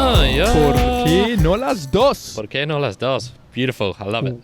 Yeah. ¿Por qué no las dos? ¿Por qué no las dos? Beautiful. I love it.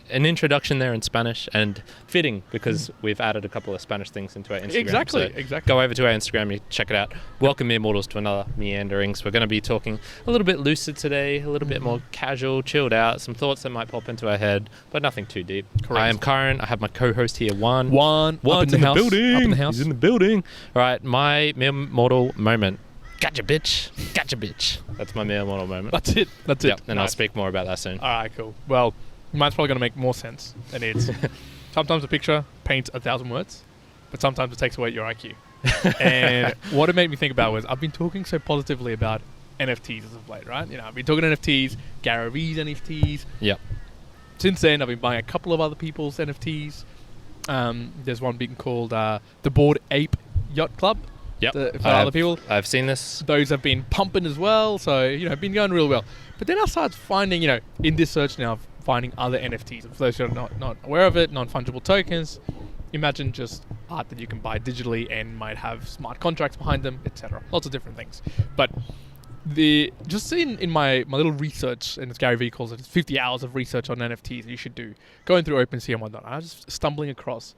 An introduction there in Spanish, and fitting because we've added a couple of Spanish things into our Instagram. Exactly. Go over to our Instagram, you check it out. Welcome, Mere Mortals, to another Meanderings. We're going to be talking a little bit lucid today, a little bit more casual, chilled out, some thoughts that might pop into our head, but nothing too deep. Correct. I am Karen. I have my co-host here, Juan. Up in the house. building. Up in the house. He's in the building. All right, my Mere Mortal moment. Gotcha, bitch. Gotcha, bitch. That's my Mere Mortal moment. That's it. Yep, and I'll speak more about that soon. All right, cool. Well, mine's probably going to make more sense than it's. Sometimes a picture paints 1,000 words, but sometimes it takes away your IQ. And what it made me think about was I've been talking so positively about NFTs as of late, right? You know, I've been talking NFTs, Gary Vee's NFTs. Yep. Since then, I've been buying a couple of other people's NFTs. There's one being called the Bored Ape Yacht Club. Yep. For other people. I've seen this. Those have been pumping as well, so, you know, been going real well. But then I started finding, you know, in this search now, finding other NFTs. For those who are not aware of it, non-fungible tokens. Imagine just art that you can buy digitally and might have smart contracts behind them, etc. Lots of different things. But just in my little research, and as Gary Vee calls it, it's 50 hours of research on NFTs that you should do, going through OpenSea and whatnot, I was just stumbling across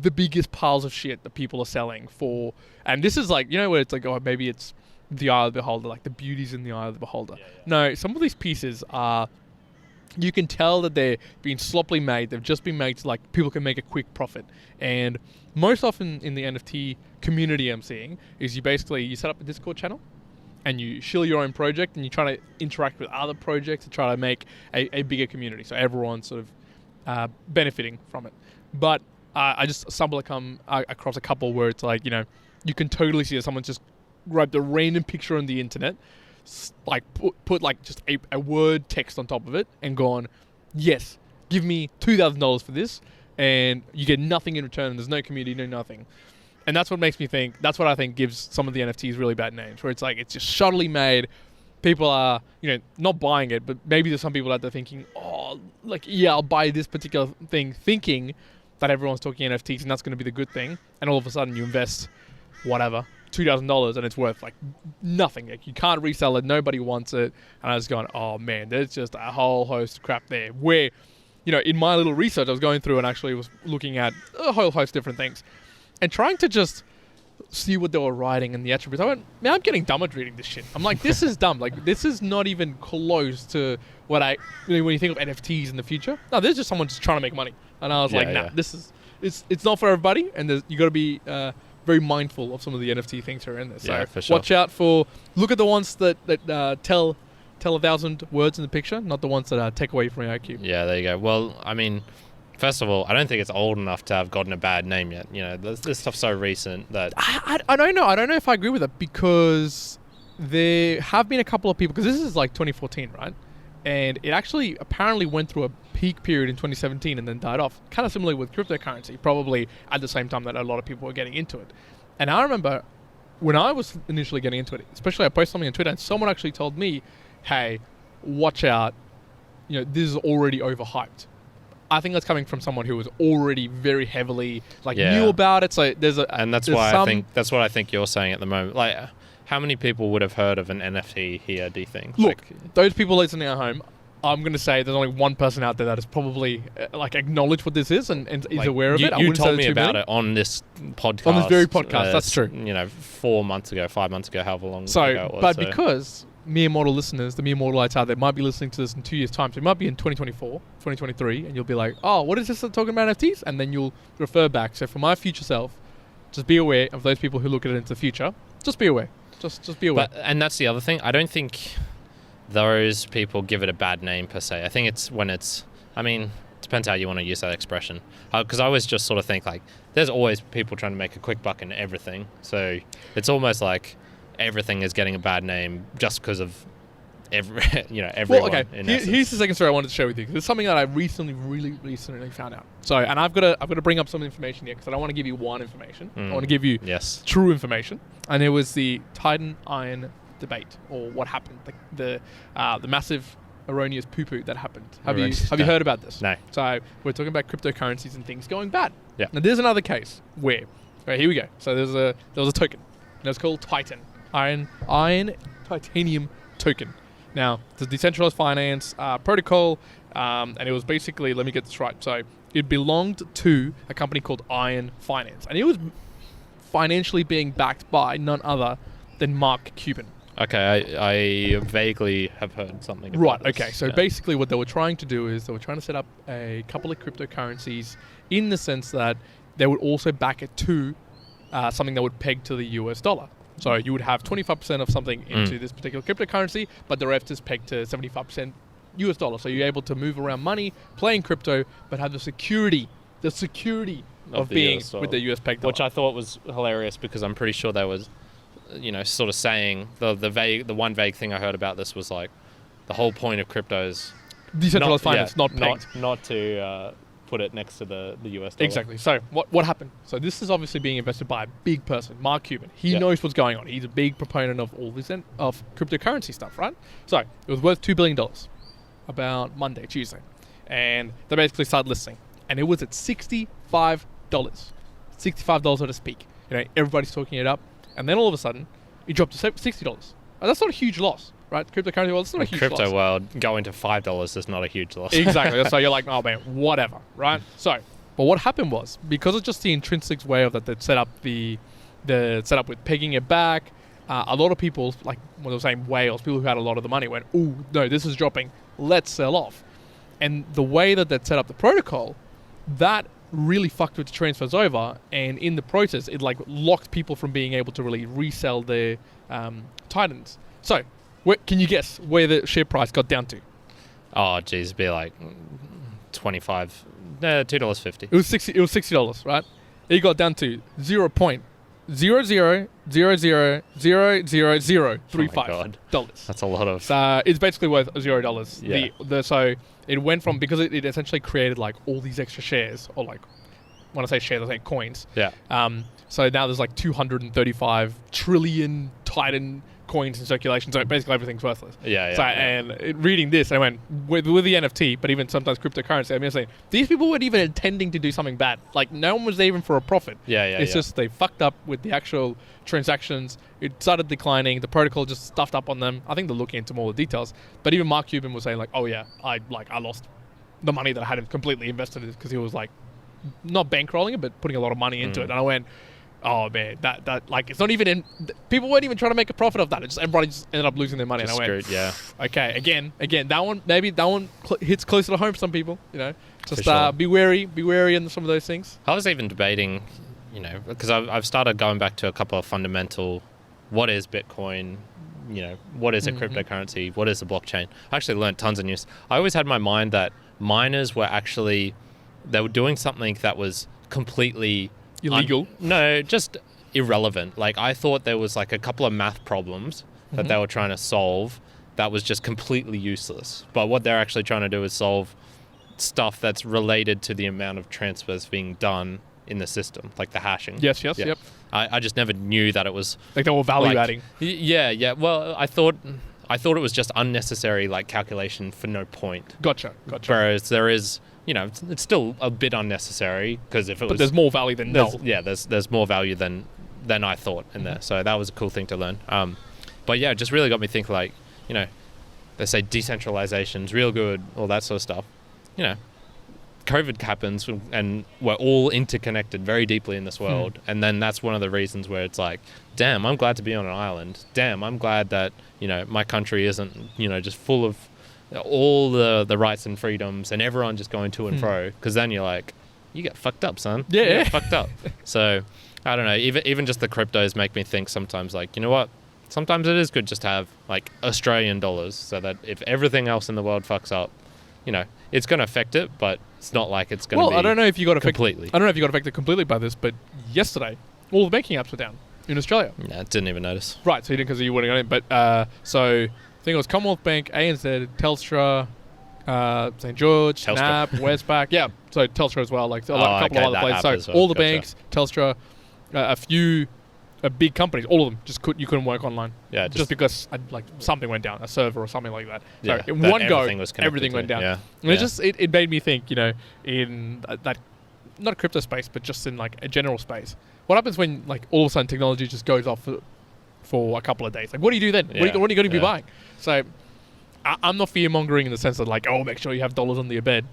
the biggest piles of shit that people are selling for. And this is like, you know, where it's like, oh, maybe it's the eye of the beholder, like the beauty's in the eye of the beholder. Yeah. No, some of these pieces are... You can tell that they're being sloppily made. They've just been made so like people can make a quick profit. And most often in the NFT community I'm seeing is you set up a Discord channel and you shill your own project and you try to interact with other projects to try to make a bigger community. So everyone's sort of benefiting from it. But I just stumble across a couple where it's like, you know, you can totally see that someone's just grabbed a random picture on the internet, like put like just a word text on top of it and gone, yes, give me $2,000 for this, and you get nothing in return. There's no community, no nothing. And that's what makes me think, that's what I think gives some of the NFTs really bad names, where it's like, it's just shoddily made. People are, you know, not buying it, but maybe there's some people out there thinking, oh, like, yeah, I'll buy this particular thing, thinking that everyone's talking NFTs and that's going to be the good thing. And all of a sudden you invest whatever, $2,000, and it's worth like nothing. Like, you can't resell it. Nobody wants it. And I was going, oh man, there's just a whole host of crap there. Where, you know, in my little research, I was going through and actually was looking at a whole host of different things and trying to just see what they were writing and the attributes. I went, man, I'm getting dumb at reading this shit. I'm like, this is dumb. Like, this is not even close to what when you think of NFTs in the future. No, there's just someone just trying to make money. And I was it's not for everybody. And you got to be very mindful of some of the NFT things that are in there. So for sure. Watch out look at the ones that tell 1,000 words in the picture, not the ones that take away from your IQ. Yeah, there you go. Well, I mean, first of all, I don't think it's old enough to have gotten a bad name yet. You know, this stuff's so recent that... I don't know. I don't know if I agree with it, because there have been a couple of people, because this is like 2014, right? And it actually apparently went through a peak period in 2017 and then died off. Kind of similarly with cryptocurrency, probably at the same time that a lot of people were getting into it. And I remember when I was initially getting into it, especially I posted something on Twitter and someone actually told me, hey, watch out, you know, this is already overhyped. I think that's coming from someone who was already very heavily knew about it. So that's what I think you're saying at the moment. Like, how many people would have heard of an NFT here, do you think? Look, those people listening at home, I'm going to say there's only one person out there that has probably acknowledged what this is and is aware of it. You told me about it on this podcast. On this very podcast, that's true. You know, 4 months ago, 5 months ago, however long ago it was. But because Mere Mortal listeners, the Mere Mortalites out there might be listening to this in 2 years' time. So it might be in 2024, 2023, and you'll be like, oh, what is this talking about NFTs? And then you'll refer back. So for my future self, just be aware of those people who look at it into the future. Just be aware. Just be aware. And that's the other thing. I don't think those people give it a bad name per se. I think it's when it's... I mean, it depends how you want to use that expression. Because I always just sort of think, like, there's always people trying to make a quick buck in everything. So it's almost like everything is getting a bad name just because of everyone. Well, okay. Here's the second story I wanted to share with you. It's something that I really recently found out. So, and I've got to bring up some information here because I don't want to give you one information. I want to give you true information. And it was the Titan Iron debate, or what happened, the massive erroneous poo-poo that happened. Have you heard about this? No. So we're talking about cryptocurrencies and things going bad. Yeah. Now there's another case where, right, here we go. So there was a token. And it was called Titan. Iron Titanium token. Now, the decentralized finance protocol, and it was basically, let me get this right. So it belonged to a company called Iron Finance, and it was financially being backed by none other than Mark Cuban. Okay, I vaguely have heard something about Right, this. okay. So basically what they were trying to do is they were trying to set up a couple of cryptocurrencies in the sense that they would also back it to something that would peg to the US dollar. So you would have 25% of something into this particular cryptocurrency, but the rest is pegged to 75% US dollar. So you're able to move around money, playing crypto, but have the security of being with the US peg dollar. Which I thought was hilarious because I'm pretty sure there was, sort of saying the one vague thing I heard about this was like the whole point of crypto is decentralized finance, not pegged. Not to put it next to the US dollar. Exactly. So what happened? So this is obviously being invested by a big person, Mark Cuban. He knows what's going on. He's a big proponent of all this of cryptocurrency stuff, right? So it was worth $2 billion about Monday, Tuesday, and they basically started listing, and it was at $65, $65 so to speak. Everybody's talking it up. And then all of a sudden, it dropped to $60. And that's not a huge loss, right? Cryptocurrency world, it's not a huge loss. Crypto world, going to $5 is not a huge loss. Exactly. So you're like, oh man, whatever, right? So, but what happened was, because of just the intrinsic way of that they'd set up the setup with pegging it back, a lot of people, like when I was saying whales, people who had a lot of the money went, oh no, this is dropping, let's sell off. And the way that they'd set up the protocol, that really fucked with the transfers over, and in the process it like locked people from being able to really resell their Titans. So can you guess where the share price got down to? Oh geez, it'd be like $2.50. It was $60, right? It got down to 0.00000035 dollars. That's a lot of. So it's basically worth $0. Yeah. So it went from, because it essentially created like all these extra shares, or like when I say shares, I say coins. Yeah. So now there's like 235 trillion Titan coins in circulation. So basically everything's worthless. Yeah. So and reading this, I went with the NFT, but even sometimes cryptocurrency. I mean, saying these people weren't even intending to do something bad. Like no one was there even for a profit. It's just they fucked up with the actual transactions. It started declining. The protocol just stuffed up on them. I think they're looking into more of the details. But even Mark Cuban was saying like, oh yeah, I lost the money that I had completely invested in, because he was like not bankrolling it, but putting a lot of money into it. And I went, oh man, that like it's not even in. People weren't even trying to make a profit of that. Everybody just ended up losing their money. Just and I went, screwed, okay, again, that one hits closer to home for some people. Just sure. be wary in some of those things. I was even debating, because I've started going back to a couple of fundamental. What is Bitcoin? What is a cryptocurrency? What is the blockchain? I actually learned tons of news. I always had in my mind that miners were actually, they were doing something that was completely illegal. No, just irrelevant. Like I thought there was like a couple of math problems that they were trying to solve that was just completely useless. But what they're actually trying to do is solve stuff that's related to the amount of transfers being done in the system, like the hashing. Yep. I just never knew that it was like they were value adding. Yeah. Well, I thought it was just unnecessary, like calculation for no point. Gotcha. Whereas there is, it's still a bit unnecessary, because if it was, but there's more value than null. Yeah, there's more value than I thought in there. So that was a cool thing to learn. But yeah, it just really got me thinking. Like, they say decentralization's real good, all that sort of stuff. COVID happens and we're all interconnected very deeply in this world. And then that's one of the reasons where it's like, damn, I'm glad to be on an island. Damn, I'm glad that, my country isn't, just full of all the rights and freedoms and everyone just going to and fro. Because then you're like, you get fucked up, son. Yeah. You get fucked up. So, I don't know. Even just the cryptos make me think sometimes, like, you know what? Sometimes it is good just to have, like, Australian dollars, so that if everything else in the world fucks up, it's going to affect it, but it's not like it's going to be. Well, I don't know if you got completely. I don't know if you got affected completely by this, but yesterday, all the banking apps were down in Australia. Yeah, didn't even notice. Right, so you didn't, because you wouldn't got in. But so I think it was Commonwealth Bank, ANZ, Telstra, St. George, Telstra. NAB, Westpac. Yeah, so Telstra as well, like a couple of other places. So well. all the Gotcha. banks, Telstra, a few big companies, all of them you couldn't work online. Yeah, just because like something went down, a server or something like that. Yeah, so in one go, everything went down. Yeah. And it made me think, in that, not crypto space, but just in like a general space. What happens when like all of a sudden technology just goes off for a couple of days. Like, what do you do then? Yeah, What are you going to be yeah. buying? So I'm not fear-mongering in the sense that, like, oh, make sure you have dollars under your bed.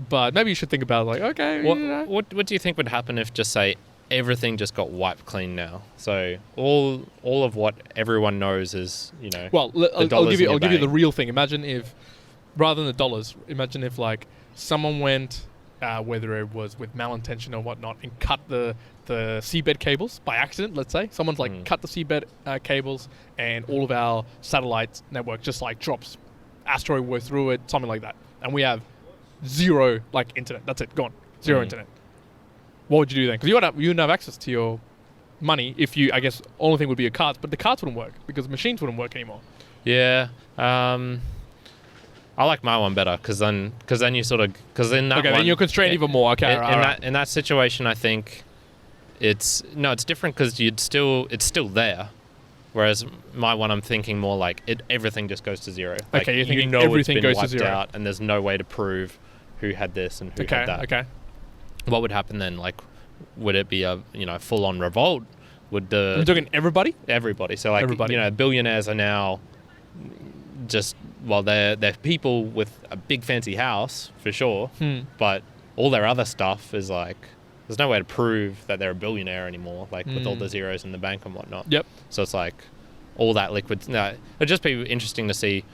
But maybe you should think about, like, okay, you know. What do you think would happen if, just say, everything just got wiped clean now? So all of what everyone knows is, you know, Well, I'll dollars give you in your the bank. real thing. Imagine if, rather than the dollars, imagine if, like, someone went, whether it was with malintention or whatnot, and cut the seabed cables by accident. Let's say someone's like cut the seabed cables, and all of our satellite network just like drops, asteroid goes through it, something like that, and we have zero like internet. That's it, gone, zero internet. What would you do then? Because you wouldn't have access to your money if you. I guess only thing would be your cards, but the cards wouldn't work because machines wouldn't work anymore. Yeah. I like my one better because then you sort of, because in that Okay, one, then you're constrained even more. Okay, in that situation, I think it's different because it's still there. Whereas my one, I'm thinking more like everything just goes to zero. Like, Okay, you're thinking it's everything been goes to wiped zero. out, and there's no way to prove who had this and who had that. Okay. What would happen then? Like, would it be a full on revolt? Would I'm talking everybody. everybody? So like Everybody. billionaires are now just, well, they're people with a big fancy house for sure, but all their other stuff is like, there's no way to prove that they're a billionaire anymore, like with all the zeros in the bank and whatnot. Yep. So it's like all that liquid. No, it'd just be interesting to see,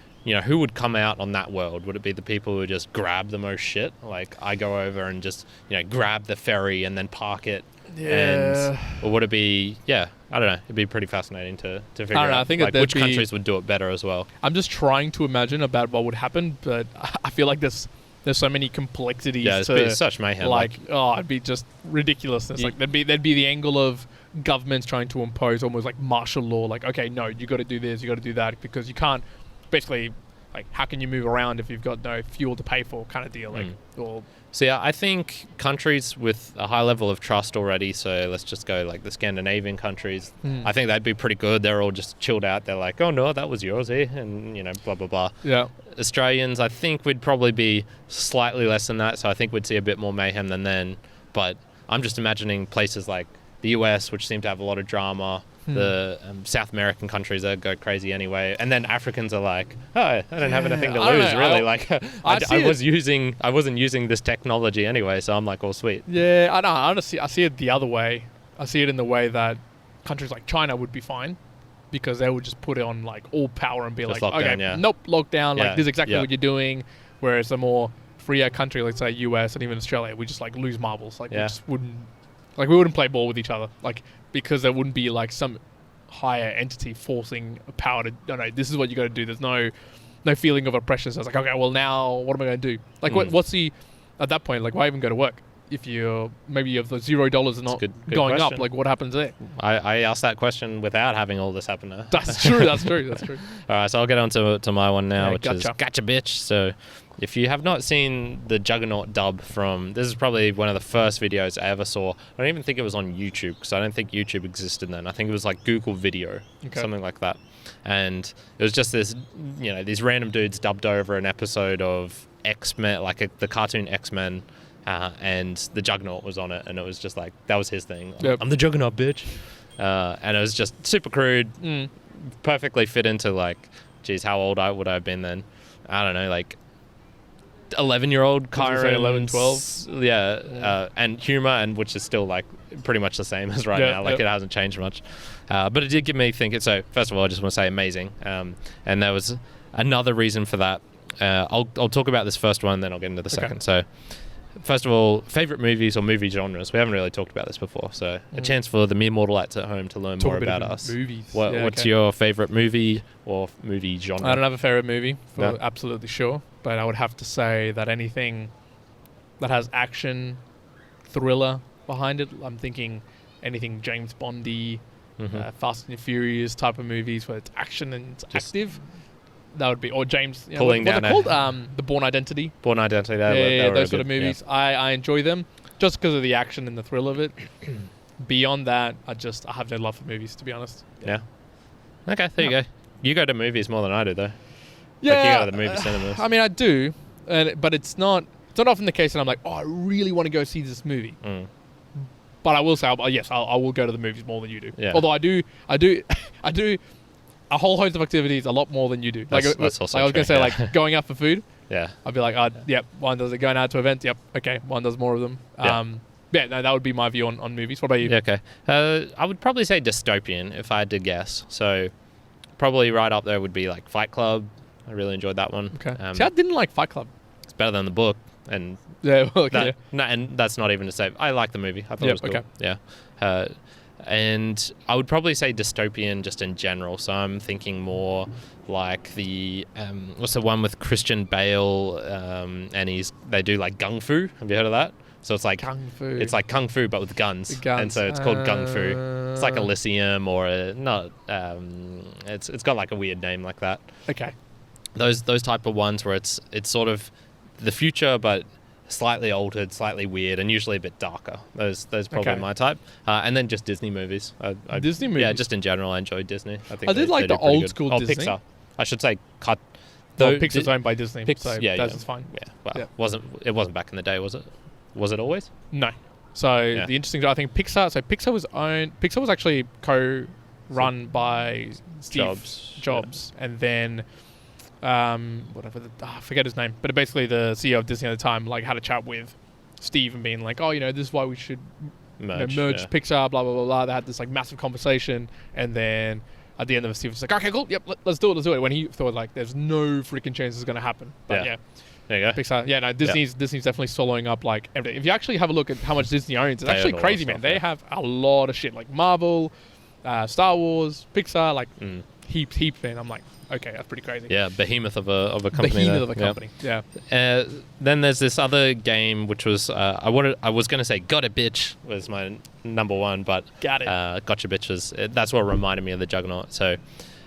who would come out on that world. Would it be the people who just grab the most shit? Like, I go over and just, grab the ferry and then park it. Yeah. Or would it be, I don't know. It'd be pretty fascinating to figure I don't know, out I think like, that'd which be- countries would do it better as well. I'm just trying to imagine about what would happen, but I feel like there's so many complexities. Yeah, it's such mayhem. It'd be just ridiculousness. Like there'd be the angle of governments trying to impose almost like martial law. Like, okay, no, you got to do this, you got to do that, because you can't. Basically, like, how can you move around if you've got no fuel to pay for, kind of deal. Like, or So yeah, I think countries with a high level of trust already, so let's just go like the Scandinavian countries, I think that'd be pretty good. They're all just chilled out. They're like, oh no, that was yours, eh? And, blah, blah, blah. yeah. Australians, I think we'd probably be slightly less than that, so I think we'd see a bit more mayhem than then. But I'm just imagining places like the US, which seem to have a lot of drama, the South American countries that go crazy anyway, and then Africans are like, oh, I don't have anything to I don't lose, know. really. Like, I wasn't using this technology anyway, so I'm like, all sweet. Yeah, I know. Honestly, I see it the other way. I see it in the way that countries like China would be fine, because they would just put it on like all power and be Just like, lockdown, okay, yeah. nope, lockdown. Yeah, Like, this is exactly yeah. what you're doing. Whereas a more freer country, let's say US and even Australia, we just like lose marbles. Like, we Yeah. just wouldn't play ball with each other. Like, because there wouldn't be like some higher entity forcing a power to, no, this is what you got to do. There's no feeling of oppression. So it's like, okay, well now what am I going to do? Like, what's the, at that point, like, why even go to work? If you maybe you have the $0 not good going up, question. like, what happens there? I asked that question without having all this happen now. That's true. That's true. All right, so I'll get on to my one now, Yeah, which is gotcha. Gotcha Bitch. So if you have not seen the Juggernaut dub from, this is probably one of the first videos I ever saw. I don't even think it was on YouTube, because I don't think YouTube existed then. I think it was like Google Video, something like that. And it was just this, these random dudes dubbed over an episode of X-Men, like the cartoon X-Men, and the Juggernaut was on it, and it was just like, that was his thing. Yep. I'm the Juggernaut, bitch. And it was just super crude, perfectly fit into like, geez, how old would I have been then? I don't know, like 11-year-old Kyron. 11, 12? Yeah, and humor, and which is still like pretty much the same as right now. Like, it hasn't changed much. But it did give me thinking. So first of all, I just want to say amazing. And there was another reason for that. I'll talk about this first one, then I'll get into the second. So first of all, favorite movies or movie genres. We haven't really talked about this before, so a chance for the mere mortalites at home to learn more about us. Movies. What's your favorite movie or movie genre? I don't have a favorite movie, for No? absolutely sure, but I would have to say that anything that has action, thriller behind it. I'm thinking anything James Bondy, Fast and Furious type of movies where it's action and it's active. That would be, or James, Pulling what's down it called? The Bourne Identity. Born Identity. Yeah, those sort of movies. I enjoy them just because of the action and the thrill of it. Beyond that, I have no love for movies, to be honest. Yeah. Okay, there you go. You go to movies more than I do, though. Yeah, Like, you go to the movie cinemas. I mean, I do, but it's not often the case that I'm like, oh, I really want to go see this movie. But I will say, yes, I will go to the movies more than you do. Yeah. Although I do I do a whole host of activities, a lot more than you do. That's also I was true, gonna say, like going out for food. Yeah. I'd be like, yep, one does it. Going out to events, yep, okay, one does more of them. Yeah, no, that would be my view on movies. What about you? Yeah, okay. I would probably say dystopian if I had to guess. So probably right up there would be like Fight Club. I really enjoyed that one. Okay. See, I didn't like Fight Club. It's better than the book, and Yeah, well, okay. and that's not even to say I like the movie. I thought it was cool. Okay. Yeah. And I would probably say dystopian just in general. So I'm thinking more like the what's the one with Christian Bale and they do like gung fu. Have you heard of that? So it's like Kung Fu. It's like kung fu but with guns. Guns. And so it's called gung fu. It's like Elysium or it's got like a weird name like that. Okay. Those type of ones where it's sort of the future but slightly altered, slightly weird, and usually a bit darker. Those probably my type. And then just Disney movies. Disney movies? Yeah, just in general, I enjoy Disney. I think I did like the old school Disney. Pixar. I should say cut. Pixar's owned by Disney, so yeah, that's fine. Yeah, well, it wasn't back in the day, was it? Was it always? No. So the interesting, I think Pixar. So Pixar was actually co-run by Steve Jobs, and then I forget his name, but basically the CEO of Disney at the time like had a chat with Steve and being like, oh, this is why we should merge Pixar, blah blah blah blah. They had this like massive conversation, and then at the end of it, Steve was like, okay, cool, yep, let's do it. When he thought like, there's no freaking chance it's going to happen. But yeah. There you go. Pixar, yeah, no, Disney's definitely swallowing up like everything. If you actually have a look at how much Disney owns, it's actually crazy, man. They have a lot of shit like Marvel, Star Wars, Pixar, like heaps, man. I'm like, okay, that's pretty crazy. Yeah, behemoth of a company. Behemoth of a company. Yeah. Then there's this other game which was I was going to say Got It Bitch was my number one, but Got It. Gotcha Bitch was that's what reminded me of the Juggernaut. So,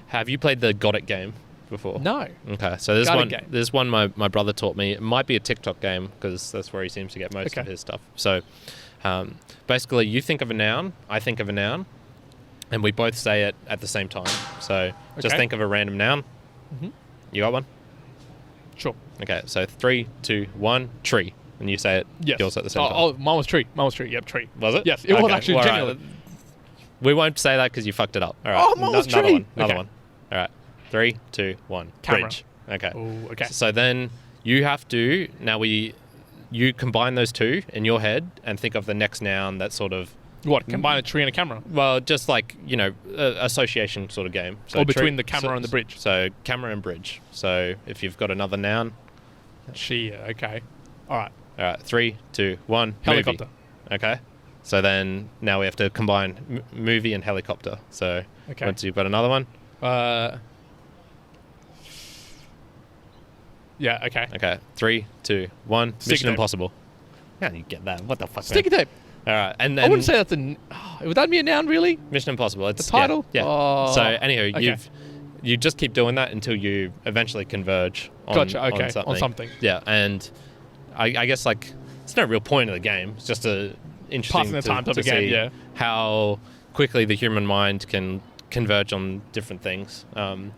have you played the Got It game before? No. Okay, so there's one my brother taught me. It might be a TikTok game because that's where he seems to get most of his stuff. So, basically, you think of a noun, I think of a noun, and we both say it at the same time. So just think of a random noun. Mm-hmm. You got one? Sure. Okay, so 3, 2, 1, tree. And you say it yours at the same time. Oh, mine was tree. Yep, tree. Was it? Yes, it was actually genuinely. Right. We won't say that because you fucked it up. All right. Oh, mine was tree. Another one. All right. 3, 2, 1. Camera. Bridge. Okay. Ooh, okay. So then you have to, you combine those two in your head and think of the next noun that sort of... What, combine a tree and a camera? Well, just like, association sort of game. So or between the camera and the bridge? So camera and bridge. So if you've got another noun... okay. All right. 3, 2, 1. Helicopter. Movie. Okay. So then now we have to combine movie and helicopter. So once you've got another one... Yeah, okay. Okay. 3, 2, 1. Sticky Mission tape. Impossible. How do you get that? What the fuck? Sticky tape. All right. And then... I wouldn't say that's would that be a noun, really? Mission Impossible. It's the title? Yeah. Oh. So anyhow, you just keep doing that until you eventually converge on something. Yeah. And I guess like it's no real point of the game. It's just interesting to see how quickly the human mind can converge on different things. I'm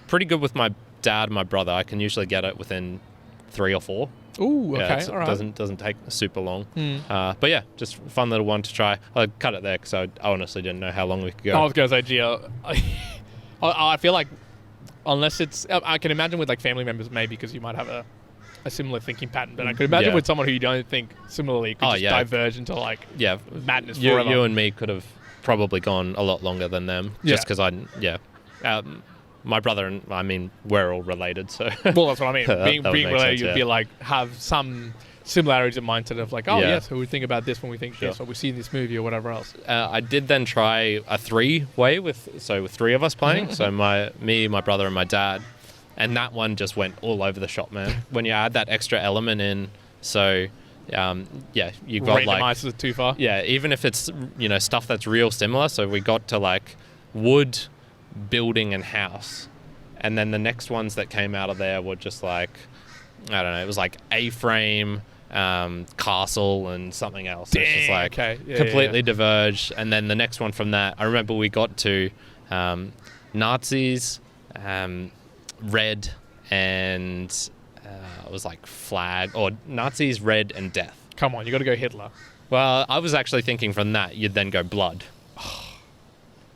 pretty good with my dad and my brother. I can usually get it within 3 or 4. Ooh, okay, all right. It doesn't take super long. But yeah, just fun little one to try. I'll cut it there because I honestly didn't know how long we could go. I was going to say, Gio, I feel like unless it's... I can imagine with like family members maybe because you might have a similar thinking pattern, but I could imagine with someone who you don't think similarly could just diverge into like madness forever. You and me could have probably gone a lot longer than them just because my brother and we're all related, so well, that's what I mean. being related, you'd be like have some similarities in mindset of like, so we think about this when we think this, or we see in this movie or whatever else. I did then try a 3-way with 3 of us playing, so me, my brother, and my dad, and that one just went all over the shop, man. When you add that extra element in, so you got randomizes it too far. Yeah, even if it's stuff that's real similar. So we got to like wood, building and house, and then the next ones that came out of there were just like I don't know, it was like A-frame, castle and something else. Dang, it's just like completely diverged. And then the next one from that, I remember we got to Nazis, red, and it was like flag or Nazis, red, and death. Come on, you got to go Hitler. Well, I was actually thinking from that you'd then go blood.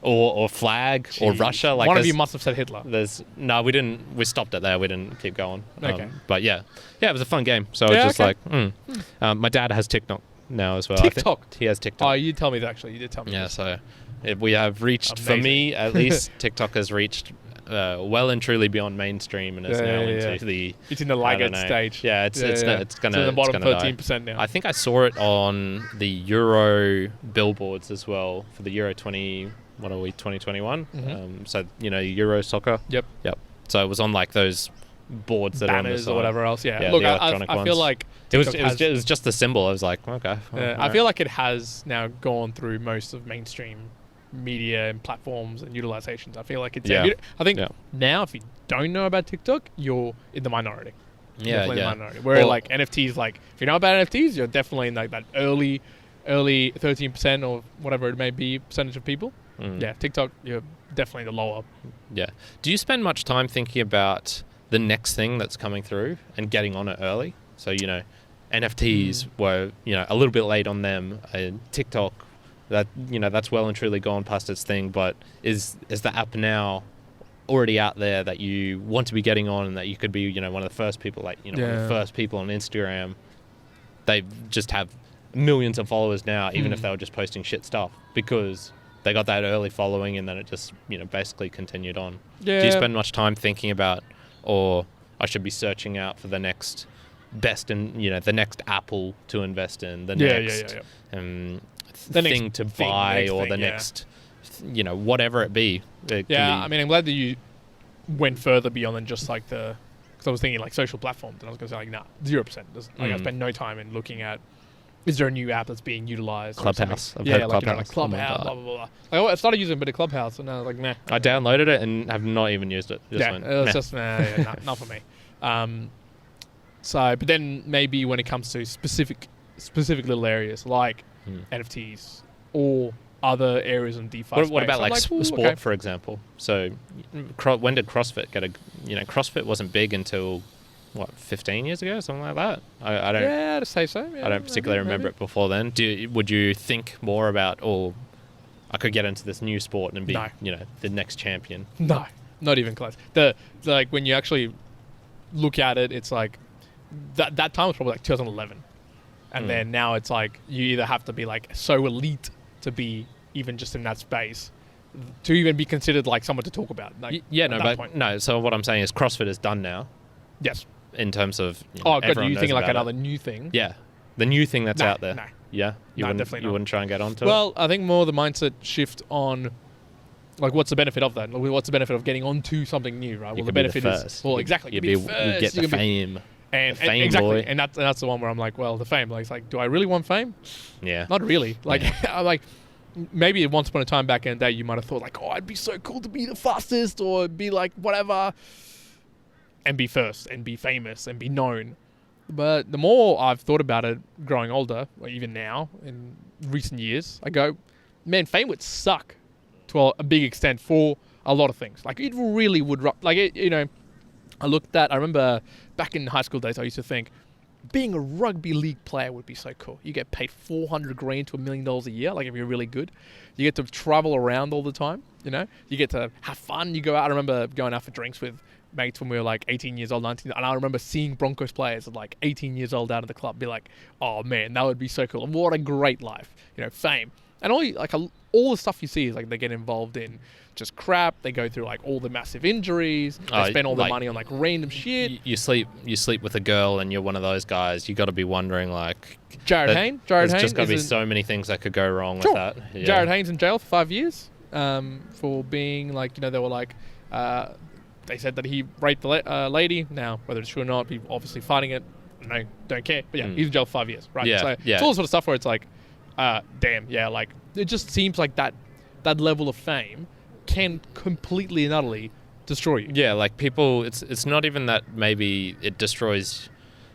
or flag or Jeez. Russia. Like One of you must have said Hitler. We didn't. We stopped it there. We didn't keep going. Okay. But yeah, it was a fun game. So it's just okay. my dad has TikTok now as well. TikTok? He has TikTok. Oh, you tell me that actually. You did tell me. Yeah. this. So we have reached, for me at least, TikTok has reached well and truly beyond mainstream and is now into the. It's in the laggard stage. Yeah, it's gonna. To the bottom it's gonna 13% now. I think I saw it on the Euro billboards as well for the Euro 2021. So Euro soccer. Yep. So it was on like those boards that banners are on the or whatever else. Yeah. Yeah, Look, the electronic I feel ones. like It was TikTok it was just the symbol. I was like, okay. I feel like it has now gone through most of mainstream media and platforms and utilizations. I feel like it's. Yeah. I think Yeah. now, if you don't know about TikTok, you're in the minority. Definitely yeah. the minority. Where like NFTs, like if you know about NFTs, you're definitely in like that early 13% or whatever it may be percentage of people. Yeah, TikTok, you're definitely the lower. Yeah. Do you spend much time thinking about the next thing that's coming through and getting on it early? So NFTs were a little bit late on them. TikTok, that's well and truly gone past its thing. But is the app now already out there that you want to be getting on and that you could be one of the first people, one of the first people on Instagram? They just have millions of followers now, even if they were just posting shit stuff, because they got that early following and then it just basically continued on. Yeah. Do you spend much time thinking about, or I should be searching out for the next best and the next Apple to invest in, the next thing to buy, or the next whatever it be. I mean, I'm glad that you went further beyond than just like because I was thinking like social platforms, and I was going to say like, nah, 0%. I spend no time in looking at, is there a new app that's being utilized? Clubhouse. I've heard Clubhouse. Clubhouse, blah, blah, blah. I started using a bit of Clubhouse, and I was like, nah. I downloaded it and have not even used it. Just not for me. But then maybe when it comes to specific little areas like NFTs or other areas in DeFi What about like sport, for example? So when did CrossFit get CrossFit wasn't big until 15 years ago, something like that. I don't. Yeah, to say so. Yeah, I don't particularly remember it before then. Would you think more about, I could get into this new sport and be, the next champion? No, not even close. Like when you actually look at it, it's like that time was probably like 2011, and then now it's like you either have to be like so elite to be even just in that space to even be considered like someone to talk about. Like, no. So what I'm saying is CrossFit is done now. Yes. In terms of good. You think like another new thing? Yeah, the new thing that's out there. No. Yeah, definitely not. You wouldn't try and get onto it. Well, I think more the mindset shift on, like, what's the benefit of that? Like, what's the benefit of getting onto something new, right? Well, the benefit is exactly. You get the fame. And fame, exactly, boy. and that's the one where I'm like, well, the fame. Like, it's like, do I really want fame? Yeah. Not really. Like, I'm like, maybe once upon a time back in the day, you might have thought like, oh, I'd be so cool to be the fastest or be like whatever. And be first, and be famous, and be known. But the more I've thought about it growing older, or even now, in recent years, I go, man, fame would suck to a big extent for a lot of things. Like, it really would, I remember back in high school days, I used to think, being a rugby league player would be so cool. You get paid $400,000 to $1 million a year, like if you're really good. You get to travel around all the time, You get to have fun. You go out. I remember going out for drinks with mates when we were like 18 years old, 19, and I remember seeing Broncos players at like 18 years old out of the club be like, oh man, that would be so cool. What a great life, fame. And all the stuff you see is like they get involved in just crap. They go through like all the massive injuries. They spend all the money on like random shit. You sleep with a girl and you're one of those guys. You got to be wondering like Jared Haynes. There's just got to be so many things that could go wrong with that. Yeah. Jared Haynes in jail for 5 years for being like they were like they said that he raped the lady. Now whether it's true or not, people obviously fighting it. No, don't care. But yeah, he's in jail for 5 years. Right. Yeah. So it's all the sort of stuff where it's like, damn, yeah, like it just seems like that level of fame can completely and utterly destroy you. Yeah, like people, it's not even that maybe it destroys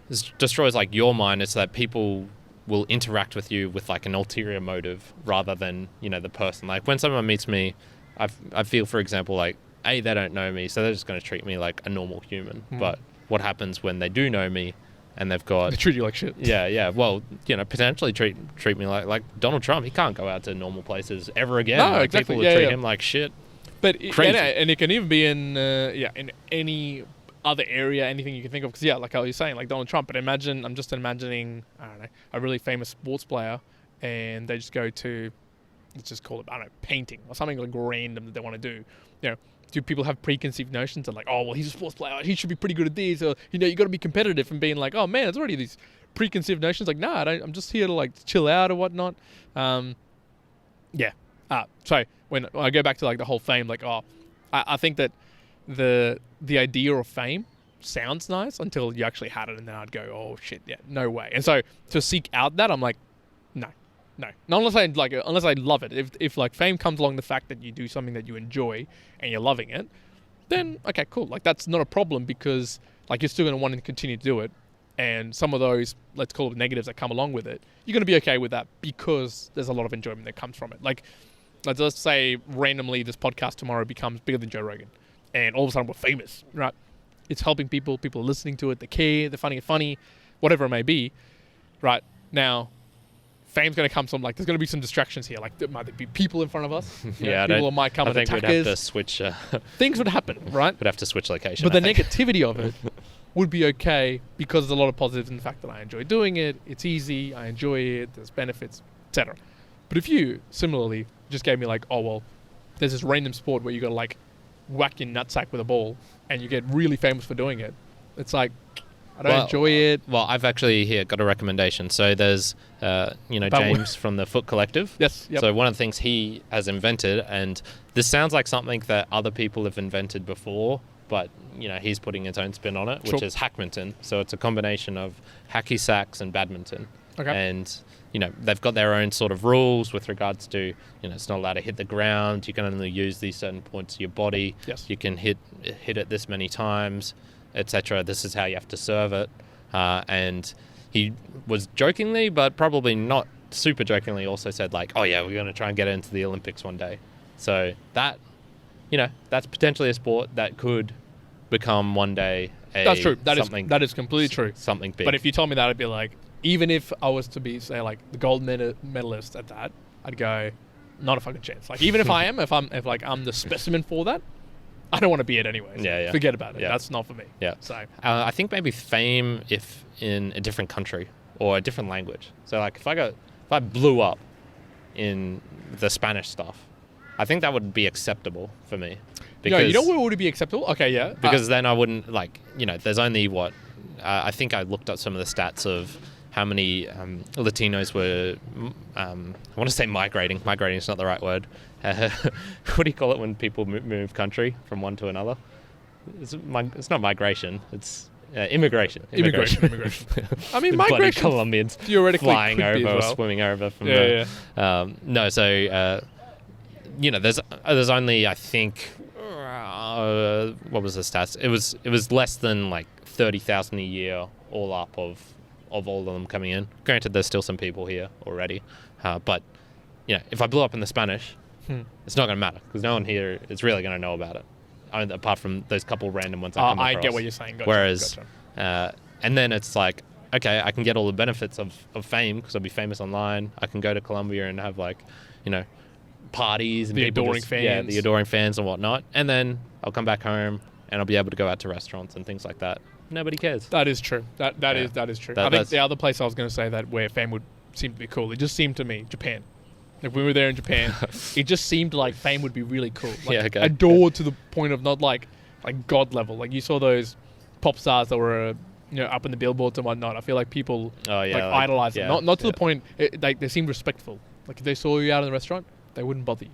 like your mind. It's that people will interact with you with like an ulterior motive rather than the person. Like when someone meets me, I feel, for example, like they don't know me, so they're just going to treat me like a normal human. But what happens when they do know me? and they've got They treat you like shit. yeah. Well, potentially treat me like Donald Trump. He can't go out to normal places ever again. No, like, exactly. People would treat him like shit. But Crazy. and it can even be in in any other area, anything you can think of. Because like I was saying, like Donald Trump. But I'm just imagining, I don't know, a really famous sports player, and they just go to, let's just call it, I don't know, painting or something like random that they want to do. Do people have preconceived notions of like, oh well, he's a sports player, he should be pretty good at this, or you got to be competitive, and being like, oh man, there's already these preconceived notions. Like, nah, I'm just here to like chill out or whatnot. So when I go back to like the whole fame, like, I think that the idea of fame sounds nice until you actually had it, and then I'd go, oh shit, yeah, no way. And so to seek out that, I'm like, no. Not unless I love it. If like fame comes along the fact that you do something that you enjoy and you're loving it, then okay, cool. Like that's not a problem, because like you're still going to want to continue to do it. And some of those, let's call it negatives that come along with it, you're going to be okay with that because there's a lot of enjoyment that comes from it. Like, let's say randomly this podcast tomorrow becomes bigger than Joe Rogan, and all of a sudden we're famous, right? It's helping people are listening to it, they care, they're finding it funny, whatever it may be, right? Now, fame's going to come from, like, there's going to be some distractions here. Like, there might be people in front of us. People might come and attack us. I think we'd have to switch. Things would happen, right? We'd have to switch location. But the negativity of it would be okay, because there's a lot of positives in the fact that I enjoy doing it. It's easy. I enjoy it. There's benefits, etc. But if you similarly just gave me like, oh well, there's this random sport where you got to like whack your nutsack with a ball, and you get really famous for doing it. It's like, I don't enjoy it. Well, I've actually here got a recommendation. So there's, James from the Foot Collective. Yes. Yep. So one of the things he has invented, and this sounds like something that other people have invented before, but he's putting his own spin on it, which is hackminton. So it's a combination of hacky sacks and badminton. Okay. And they've got their own sort of rules with regards to it's not allowed to hit the ground. You can only use these certain points of your body. Yes. You can hit it this many times, etc. This is how you have to serve it. And he was jokingly, but probably not super jokingly, also said like, oh yeah, we're going to try and get it into the Olympics one day. So that, that's potentially a sport that could become one day that's true. That is completely true. Something big. But if you told me that, I'd be like, even if I was to be, say, like the gold medalist at that, I'd go, not a fucking chance. Like, even if I am, if I'm the specimen for that, I don't want to be it anyways. Yeah. Forget about it. Yeah. That's not for me. Yeah. So I think maybe fame if in a different country or a different language. So like if I blew up in the Spanish stuff, I think that would be acceptable for me. Because, what would be acceptable? Okay, yeah. Because then I wouldn't there's only I think I looked up some of the stats of how many Latinos were, I want to say migrating. Migrating is not the right word. What do you call it when people move country from one to another? It's not migration. It's immigration. Immigration. I mean, migration. Colombians theoretically flying over or swimming over from No, so there's only, I think, what was the stats? It was less than like 30,000 a year all up of all of them coming in. Granted, there's still some people here already, but if I blew up in the Spanish, it's not going to matter because no one here is really going to know about it. Apart from those couple random ones I come across. I get what you're saying. Gotcha, Whereas, and then it's like, okay, I can get all the benefits of fame because I'll be famous online. I can go to Colombia and have parties and the adoring fans. Yeah, the adoring fans and whatnot. And then I'll come back home and I'll be able to go out to restaurants and things like that. Nobody cares. That is true. That is true. I think the other place I was going to say that where fame would seem to be cool, it just seemed to me, Japan. Like we were there in Japan, it just seemed like fame would be really cool. Like, adored to the point of not like god level. Like you saw those pop stars that were up in the billboards and whatnot. I feel like people idolize them. Not to the point they seemed respectful. Like if they saw you out in the restaurant, they wouldn't bother you.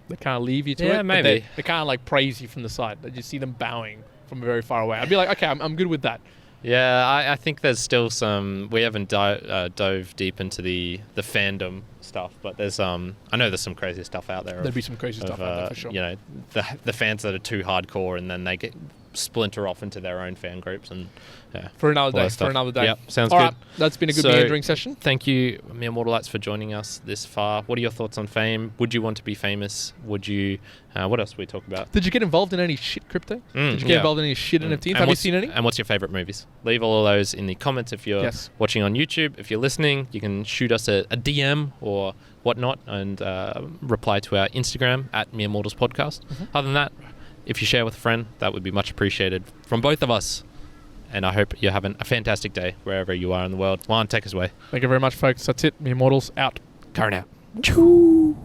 They kind of leave you to it. Yeah, maybe. They kind of like praise you from the side. They just see them bowing from very far away. I'd be like, okay, I'm good with that. Yeah, I think there's still some. We haven't dove deep into the fandom stuff, but there's I know there's some crazy stuff out there. There'd be some crazy stuff out there for sure. The fans that are too hardcore, and then they splinter off into their own fan groups and for another all day. that stuff. For another day. Yep, sounds All good. right, that's been a good So- meandering session. Thank you, Mere Mortalites, for joining us this far. What are your thoughts on fame? Would you want to be famous? Would you... what else did we talk about? Did you get involved in any shit crypto? Did you get yeah. involved in any shit NFTs? And Have you what's- seen any? And what's your favourite movies? Leave all of those in the comments if you're Yes. watching on YouTube. If you're listening, you can shoot us a DM or whatnot and reply to our Instagram at Mere Mortals Podcast. Other than that, if you share with a friend, that would be much appreciated from both of us. And I hope you're having a fantastic day wherever you are in the world. Juan, take us away. Thank you very much, folks. That's it. Mere Mortals out. Current out. Choo.